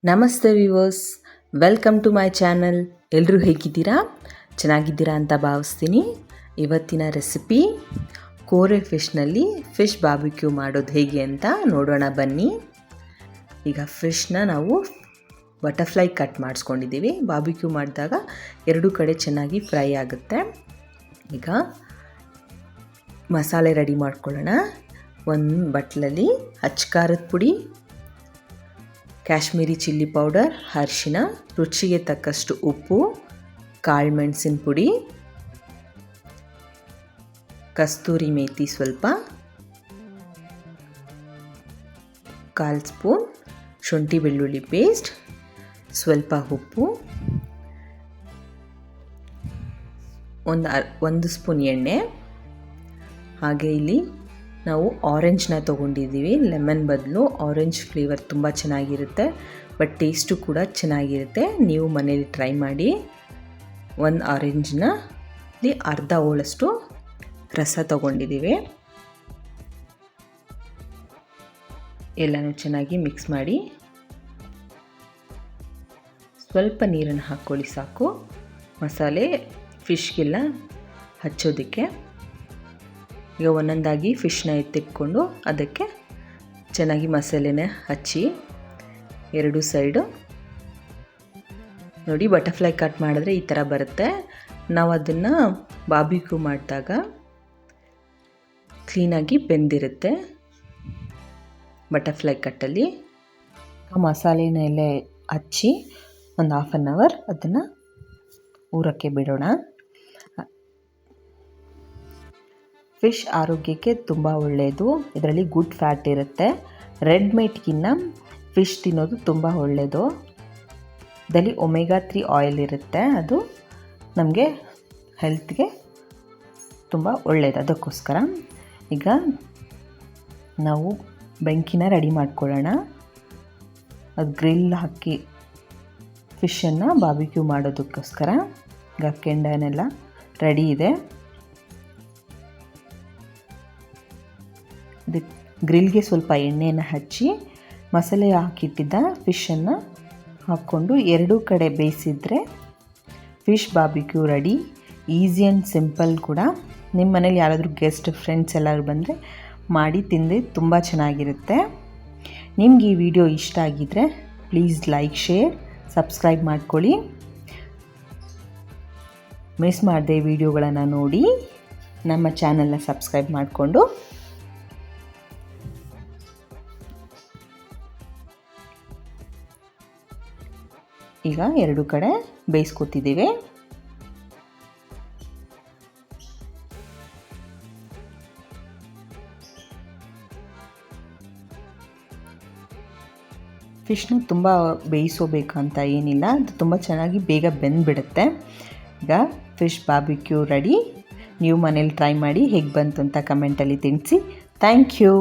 ನಮಸ್ತೆ viewers, welcome to my channel. ಎಲ್ಲರೂ ಹೇಗಿದ್ದೀರಾ? ಚೆನ್ನಾಗಿದ್ದೀರಾ ಅಂತ ಭಾವಿಸ್ತೀನಿ. ಇವತ್ತಿನ ರೆಸಿಪಿ ಕೋರೆ ಫಿಶ್ನಲ್ಲಿ ಫಿಶ್ ಬಾರ್ಬಿಕ್ಯೂ ಮಾಡೋದು ಹೇಗೆ ಅಂತ ನೋಡೋಣ ಬನ್ನಿ. ಈಗ ಫಿಶ್ನ ನಾವು ಬಟರ್ಫ್ಲೈ ಕಟ್ ಮಾಡಿಸ್ಕೊಂಡಿದ್ದೀವಿ. ಬಾರ್ಬಿಕ್ಯೂ ಮಾಡಿದಾಗ ಎರಡೂ ಕಡೆ ಚೆನ್ನಾಗಿ ಫ್ರೈ ಆಗುತ್ತೆ. ಈಗ ಮಸಾಲೆ ರೆಡಿ ಮಾಡ್ಕೊಳ್ಳೋಣ. ಒಂದು ಬಟ್ಲಲ್ಲಿ ಅಚ್ಚ ಪುಡಿ, ಕಾಶ್ಮೀರಿ ಚಿಲ್ಲಿ ಪೌಡರ್, ಅರಿಶಿನ, ರುಚಿಗೆ ತಕ್ಕಷ್ಟು ಉಪ್ಪು, ಕಾಳು ಮೆಣಸಿನ ಪುಡಿ, ಕಸ್ತೂರಿ ಮೇಥಿ ಸ್ವಲ್ಪ, 1/4 ಸ್ಪೂನ್ ಶುಂಠಿ ಬೆಳ್ಳುಳ್ಳಿ ಪೇಸ್ಟ್, ಸ್ವಲ್ಪ ಉಪ್ಪು, ಒಂದು ಸ್ಪೂನ್ ಎಣ್ಣೆ. ಹಾಗೆ ಇಲ್ಲಿ ನಾವು ಆರೆಂಜ್ನ ತೊಗೊಂಡಿದ್ದೀವಿ. ಲೆಮನ್ ಬದಲು ಆರೆಂಜ್ ಫ್ಲೇವರ್ ತುಂಬ ಚೆನ್ನಾಗಿರುತ್ತೆ, ಬಟ್ ಟೇಸ್ಟು ಕೂಡ ಚೆನ್ನಾಗಿರುತ್ತೆ. ನೀವು ಮನೇಲಿ ಟ್ರೈ ಮಾಡಿ. ಒಂದು ಆರೆಂಜ್ನಲ್ಲಿ ಅರ್ಧ ಹೋಳಷ್ಟು ರಸ ತೊಗೊಂಡಿದ್ದೀವಿ. ಎಲ್ಲನೂ ಚೆನ್ನಾಗಿ ಮಿಕ್ಸ್ ಮಾಡಿ ಸ್ವಲ್ಪ ನೀರನ್ನು ಹಾಕ್ಕೊಳ್ಳಿ ಸಾಕು, ಮಸಾಲೆ ಫಿಶ್ಗೆಲ್ಲ ಹಚ್ಚೋದಕ್ಕೆ. ಈಗ ಒಂದೊಂದಾಗಿ ಫಿಶ್ನ ಎತ್ತಿಟ್ಕೊಂಡು ಅದಕ್ಕೆ ಚೆನ್ನಾಗಿ ಮಸಾಲೆನ ಹಚ್ಚಿ ಎರಡು ಸೈಡು ನೋಡಿ. ಬಟರ್ಫ್ಲೈ ಕಟ್ ಮಾಡಿದ್ರೆ ಈ ಥರ ಬರುತ್ತೆ. ನಾವು ಅದನ್ನು ಬಾರ್ಬಿಕ್ಯೂ ಮಾಡಿದಾಗ ಕ್ಲೀನಾಗಿ ಬೆಂದಿರುತ್ತೆ. ಬಟರ್ಫ್ಲೈ ಕಟ್ಟಲ್ಲಿ ಆ ಮಸಾಲೆನೆಲ್ಲ ಹಚ್ಚಿ ಒಂದು 1/2 ಅವರ್ ಅದನ್ನು ಊರಕ್ಕೆ ಬಿಡೋಣ. ಫಿಶ್ ಆರೋಗ್ಯಕ್ಕೆ ತುಂಬ ಒಳ್ಳೆಯದು. ಇದರಲ್ಲಿ ಗುಡ್ ಫ್ಯಾಟ್ ಇರುತ್ತೆ. ರೆಡ್ ಮೀಟ್ಗಿನ್ನ ಫಿಶ್ ತಿನ್ನೋದು ತುಂಬ ಒಳ್ಳೆಯದು. ಇದರಲ್ಲಿ ಒಮೆಗಾ 3 ಆಯಿಲ್ ಇರುತ್ತೆ, ಅದು ನಮಗೆ ಹೆಲ್ತ್ಗೆ ತುಂಬ ಒಳ್ಳೆಯದು. ಅದಕ್ಕೋಸ್ಕರ ಈಗ ನಾವು ಬೆಂಕಿನ ರೆಡಿ ಮಾಡ್ಕೊಳ್ಳೋಣ. ಅದು ಗ್ರಿಲ್ ಹಾಕಿ ಫಿಶನ್ನು ಬಾರ್ಬಿಕ್ಯೂ ಮಾಡೋದಕ್ಕೋಸ್ಕರ ಈಗ ಕೆಂಡನೆಲ್ಲ ರೆಡಿ ಇದೆ. ಗ್ರಿಲ್ಗೆ ಸ್ವಲ್ಪ ಎಣ್ಣೆಯನ್ನು ಹಚ್ಚಿ ಮಸಾಲೆ ಹಾಕಿಟ್ಟಿದ್ದ ಫಿಶನ್ನು ಹಾಕ್ಕೊಂಡು ಎರಡೂ ಕಡೆ ಬೇಯಿಸಿದ್ರೆ fish barbecue ready. Easy and simple ಕೂಡ. ನಿಮ್ಮ ಮನೇಲಿ ಯಾರಾದರೂ ಗೆಸ್ಟ್ ಫ್ರೆಂಡ್ಸ್ ಎಲ್ಲರೂ ಬಂದರೆ ಮಾಡಿ ತಿಂದು ತುಂಬ ಚೆನ್ನಾಗಿರುತ್ತೆ. ನಿಮ್ಗೆ ಈ ವಿಡಿಯೋ ಇಷ್ಟ ಆಗಿದ್ದರೆ ಪ್ಲೀಸ್ ಲೈಕ್, ಶೇರ್, ಸಬ್ಸ್ಕ್ರೈಬ್ ಮಾಡ್ಕೊಳ್ಳಿ. ಮಿಸ್ ಮಾಡದೆ ವಿಡಿಯೋಗಳನ್ನು ನೋಡಿ ನಮ್ಮ ಚಾನಲ್ನ ಸಬ್ಸ್ಕ್ರೈಬ್ ಮಾಡಿಕೊಂಡು ಈಗ ಎರಡು ಕಡೆ ಬೇಯಿಸ್ಕೊತಿದ್ದೀವಿ. ಫಿಶ್ನ ತುಂಬ ಬೇಯಿಸೋಬೇಕಂತ ಏನಿಲ್ಲ, ಅದು ತುಂಬ ಚೆನ್ನಾಗಿ ಬೇಗ ಬೆಂದ್ಬಿಡುತ್ತೆ. ಈಗ ಫಿಶ್ ಬಾರ್ಬಿಕ್ಯೂ ರೆಡಿ. ನೀವು ಮನೇಲಿ ಟ್ರೈ ಮಾಡಿ ಹೇಗೆ ಬಂತು ಅಂತ ಕಮೆಂಟಲ್ಲಿ ತಿಳಿಸಿ. Thank you.